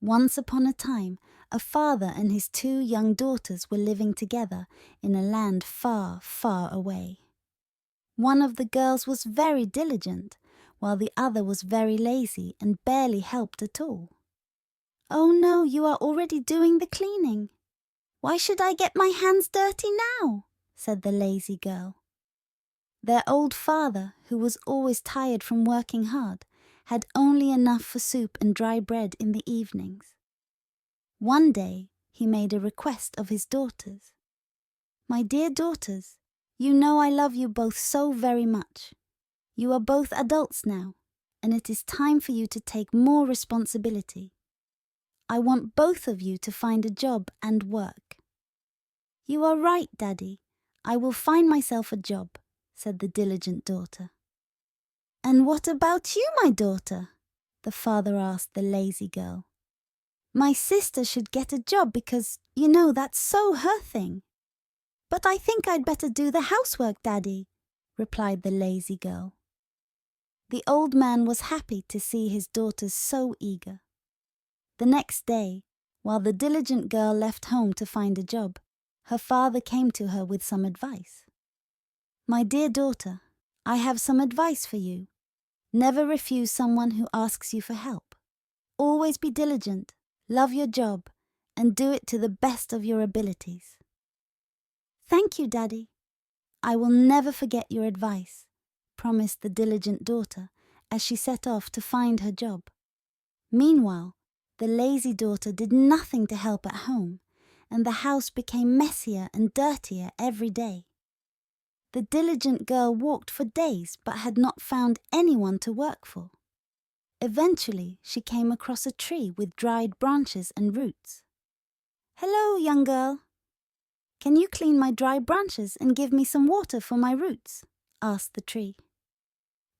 Once upon a time, a father and his 2 young daughters were living together in a land far, far away. One of the girls was very diligent, while the other was very lazy and barely helped at all. "Oh no, you are already doing the cleaning. Why should I get my hands dirty now?" said the lazy girl. Their old father, who was always tired from working hard, had only enough for soup and dry bread in the evenings. One day he made a request of his daughters. "My dear daughters, you know I love you both so very much. You are both adults now, and it is time for you to take more responsibility. I want both of you to find a job and work." "You are right, Daddy. I will find myself a job," said the diligent daughter. "And what about you, my daughter?" the father asked the lazy girl. "My sister should get a job because, you know, that's so her thing." "But I think I'd better do the housework, Daddy," replied the lazy girl. The old man was happy to see his daughters so eager. The next day, while the diligent girl left home to find a job, her father came to her with some advice. "My dear daughter, I have some advice for you. Never refuse someone who asks you for help. Always be diligent, love your job, and do it to the best of your abilities." "Thank you, Daddy. I will never forget your advice," promised the diligent daughter as she set off to find her job. Meanwhile, the lazy daughter did nothing to help at home, and the house became messier and dirtier every day. The diligent girl walked for days but had not found anyone to work for. Eventually, she came across a tree with dried branches and roots. "Hello, young girl. Can you clean my dry branches and give me some water for my roots?" asked the tree.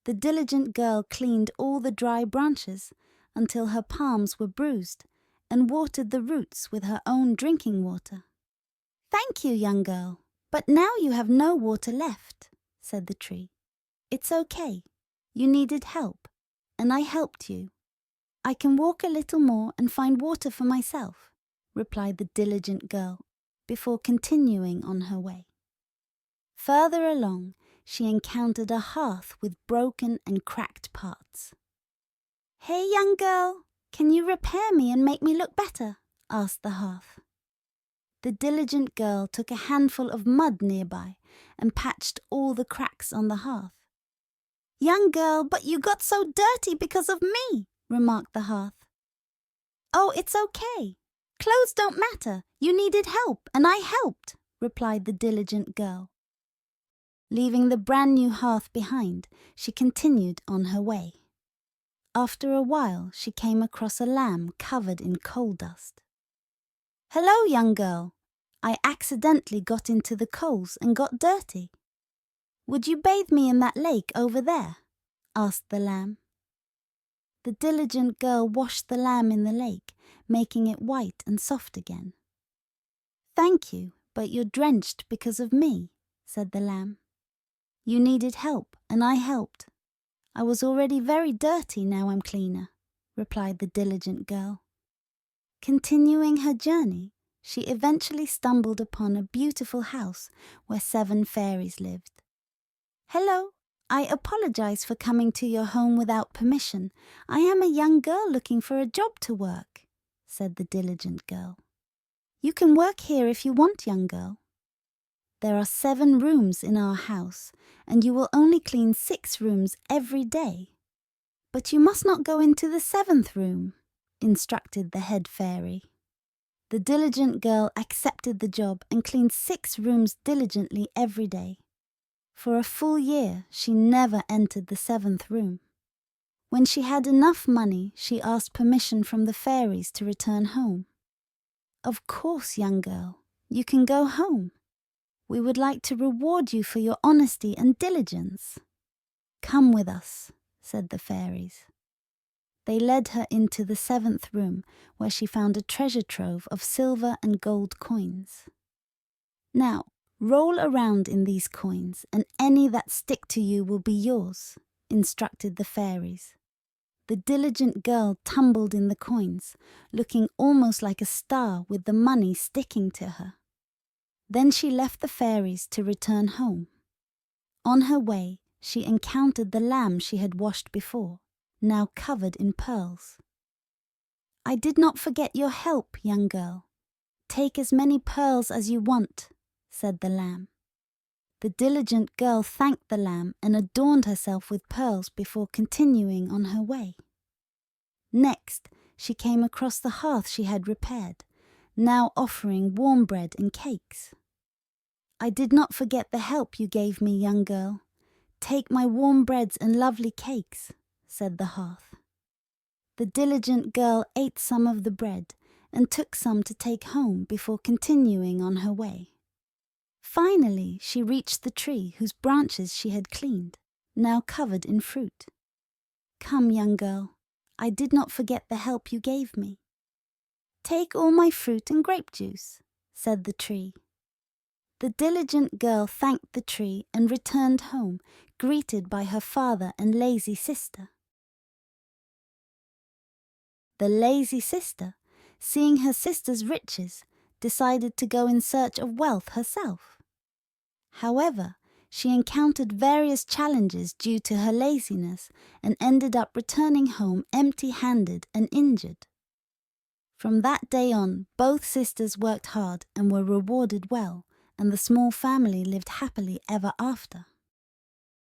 The diligent girl cleaned all the dry branches until her palms were bruised and watered the roots with her own drinking water. "Thank you, young girl, but now you have no water left," said the tree. "It's okay. You needed help, and I helped you. I can walk a little more and find water for myself," replied the diligent girl, before continuing on her way. Further along, she encountered a hearth with broken and cracked parts. "Hey, young girl, can you repair me and make me look better?" asked the hearth. The diligent girl took a handful of mud nearby and patched all the cracks on the hearth. "Young girl, but you got so dirty because of me," remarked the hearth. "Oh, it's okay. Clothes don't matter. You needed help, and I helped," replied the diligent girl. Leaving the brand new hearth behind, she continued on her way. After a while, she came across a lamb covered in coal dust. "Hello, young girl. I accidentally got into the coals and got dirty. Would you bathe me in that lake over there?" asked the lamb. The diligent girl washed the lamb in the lake, making it white and soft again. "Thank you, but you're drenched because of me," said the lamb. "You needed help, and I helped. I was already very dirty, now I'm cleaner," replied the diligent girl. Continuing her journey, she eventually stumbled upon a beautiful house where 7 fairies lived. "Hello, I apologize for coming to your home without permission. I am a young girl looking for a job to work," said the diligent girl. "You can work here if you want, young girl. There are 7 rooms in our house, and you will only clean 6 rooms every day. But you must not go into the 7th room," instructed the head fairy. The diligent girl accepted the job and cleaned 6 rooms diligently every day. For a full year, she never entered the 7th room. When she had enough money, she asked permission from the fairies to return home. "Of course, young girl, you can go home. We would like to reward you for your honesty and diligence. Come with us," said the fairies. They led her into the 7th room, where she found a treasure trove of silver and gold coins. "Now, roll around in these coins, and any that stick to you will be yours," instructed the fairies. The diligent girl tumbled in the coins, looking almost like a star with the money sticking to her. Then she left the fairies to return home. On her way, she encountered the lamb she had washed before, now covered in pearls. "I did not forget your help, young girl. Take as many pearls as you want," said the lamb. The diligent girl thanked the lamb and adorned herself with pearls before continuing on her way. Next, she came across the hearth she had repaired, now offering warm bread and cakes. "I did not forget the help you gave me, young girl. Take my warm breads and lovely cakes," said the hearth. The diligent girl ate some of the bread and took some to take home before continuing on her way. Finally, she reached the tree whose branches she had cleaned, now covered in fruit. "Come, young girl, I did not forget the help you gave me." "Take all my fruit and grape juice," said the tree. The diligent girl thanked the tree and returned home, greeted by her father and lazy sister. The lazy sister, seeing her sister's riches, decided to go in search of wealth herself. However, she encountered various challenges due to her laziness and ended up returning home empty-handed and injured. From that day on, both sisters worked hard and were rewarded well, and the small family lived happily ever after.